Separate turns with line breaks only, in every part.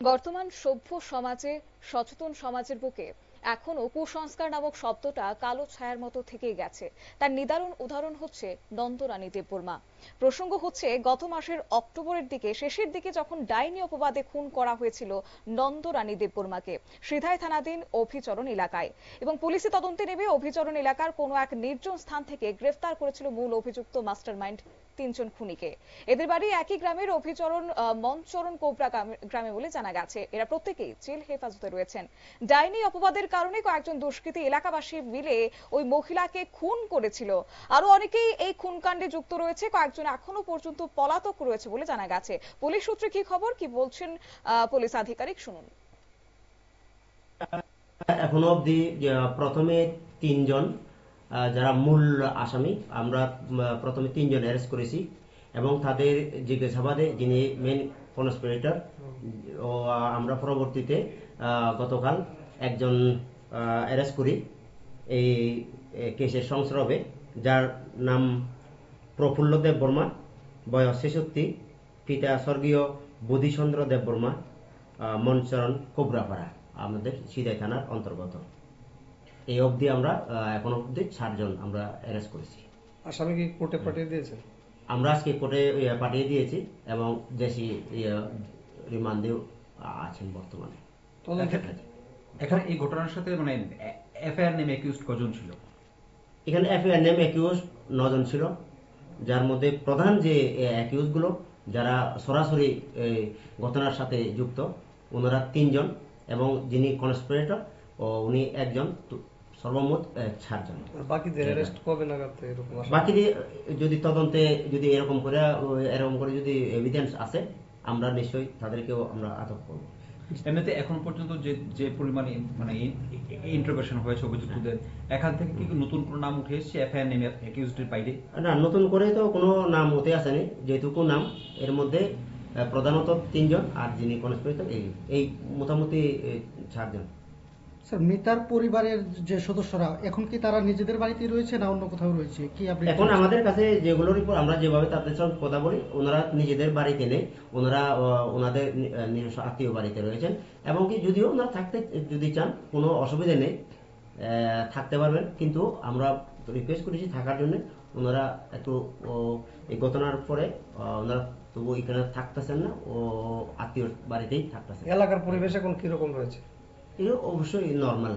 বর্তমান সভ্য সমাজে সচেতন সমাজের বুকে এখনো কুসংস্কার নামক শব্দটা কালো ছায়ার মতো থেকেই গেছে। তার নিদারুণ উদাহরণ হচ্ছে নন্দরানী দেববর্মা। প্রসঙ্গ হচ্ছে গত মাসের অক্টোবরের শেষের দিকে যখন ডাইনি অপবাদে খুন করা হয়েছিল নন্দরানী দেববর্মাকে সিধাই থানাধীন অভিচরণ এলাকায়, এবং পুলিশি তদন্তে নেমে অভিচরণ এলাকার কোনো এক নির্জন স্থান থেকে গ্রেফতার করেছিল মূল অভিযুক্ত মাস্টারমাইন্ড তিনজন খুনিকে। এদের বাড়ি একই গ্রামের অভিচরণ মনচরণ কোবরা গ্রামে বলে জানা গেছে। এরা প্রত্যেকেই জেল হেফাজতে রয়েছেন। ডাইনি অপবাদের কারণে কয়েকজন দুষ্কৃতী এলাকাবাসী মিলে ওই মহিলাকে খুন করেছিল। আরো অনেকেই এই খুনকাণ্ডে যুক্ত রয়েছে, কয়েকজন এখনো পর্যন্ত পলাতক রয়েছে বলে জানা গেছে। পুলিশ সূত্রে কি খবর, কি বলছেন পুলিশ আধিকারিক, শুনুন।
এখনো অবধি প্রথমে তিনজন যারা মূল আসামি, আমরা প্রথমে তিনজন অ্যারেস্ট করেছি এবং তাদের জিজ্ঞাসাবাদে যিনি মেন কনস্পিরেটর ও আমরা পরবর্তীতে গতকাল একজন অ্যারেস্ট করি এই কেসের সংস্রবে, যার নাম প্রফুল্ল দেববর্মা, বয়স ৬৬, পিতা স্বর্গীয় বুধিচন্দ্র দেববর্মা, মনচরণ কোবরাপাড়া, আমাদের সিধাই থানার অন্তর্গত। এই অবধি আমরা এখন অবধি 4 জন আমরা অ্যারেস্ট করেছি।
আসামি কি কোর্টে পাঠিয়ে দিয়েছেন?
আমরা আজকে কোর্টে পাঠিয়ে দিয়েছি এবং দেশি রিমান্ডেও আছেন বর্তমানে।
এখানে এই ঘটনার সাথে মানে এফআইআর নেমে অ্যাকিউজড কজন ছিল?
এখানে এফআইআর নেমে অ্যাকিউজড 9 জন ছিল, যার মধ্যে প্রধান যে অ্যাকিউজ গুলো যারা সরাসরি ঘটনার সাথে যুক্ত, ওনারা 3 জন এবং যিনি কনস্পিরেটর ও উনি একজন, সর্বমোট 4 জন।
বাকিদের অ্যারেস্ট কবে নাগাদ?
বাকিদের যদি তদন্তে যদি এরকম করে যদি এভিডেন্স আছে, আমরা নিশ্চয়ই তাদেরকেও আমরা আটক করব।
এমনিতে এখন পর্যন্ত যে পরিমাণে মানে ইন্টারোগেশন হয়েছে অভিযুক্তদের, এখান থেকে কি নতুন কোনো নাম উঠে এসেছে এফআইআর নেমে অ্যাকিউজডের বাইরে? না,
নতুন করে তো কোনো নাম উঠে আসেনি, যেটুকু নাম এর মধ্যে প্রধানত 3 জন আর যিনি কনস্পিরেটর এই মোটামুটি 4 জন।
স্যার, মিতার পরিবারের যে সদস্যরা এখন কি তারা নিজেদের বাড়িতেই রয়েছে না অন্য কোথাও রয়েছে? কি
এখন আমাদের কাছে যেগুলোর উপর আমরা যেভাবে তাদের সঙ্গে কথা বলি, ওনারা নিজেদের বাড়িতে নেই, ওনারা ওনাদের নিজস্ব আত্মীয় বাড়িতে রয়েছেন, এবং কি যদিও ওনারা থাকতে যদি চান কোনো অসুবিধা নেই, থাকতে পারবেন, কিন্তু আমরা রিকোয়েস্ট করেছি থাকার জন্য। ওনারা একটু এই ঘটনার পরে ওনারা তবু এখানে থাকতেছেন না, ও আত্মীয় বাড়িতেই থাকতেছেন।
এলাকার পরিবেশ এখন কিরকম রয়েছে?
এটা অবশ্যই নর্মাল,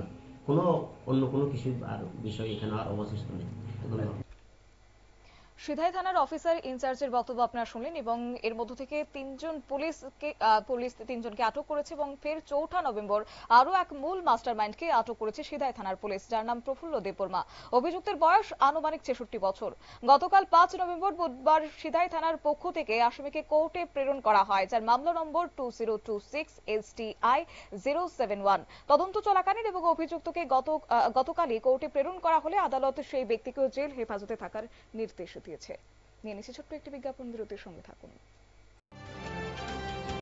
কোনো অন্য কোনো কিছু আর বিষয় এখানে আর অবশিষ্ট নেই।
সিধাই থানার অফিসার ইনচার্জের বক্তব্য আপনারা শুনলেন, এবং এর মধ্য থেকে পুলিশ 3 জনকে আটক করেছে, এবং ফের 4 নভেম্বর আরো এক মূল মাস্টারমাইন্ডকে আটক করেছে সিধাই থানার পুলিশ, যার নাম প্রফুল্ল দেববর্মা। অভিযুক্তের বয়স আনুমানিক 66 বছর। গতকাল 5 নভেম্বর বুধবার সিধাই থানার পক্ষ থেকে আসামিকে কোর্টে প্রেরণ করা হয়, যার মামলা নম্বর 2026 STI 071। তদন্ত চলাকালীন এবং অভিযুক্তকে গতকালই কোর্টে প্রেরণ করা হলে আদালত সেই ব্যক্তিকেও জেল হেফাজতে থাকার নির্দেশ দিয়েছে। নিয়ে নিচ্ছে ছোট্ট একটি বিজ্ঞাপন বিরতির সঙ্গে থাকুন।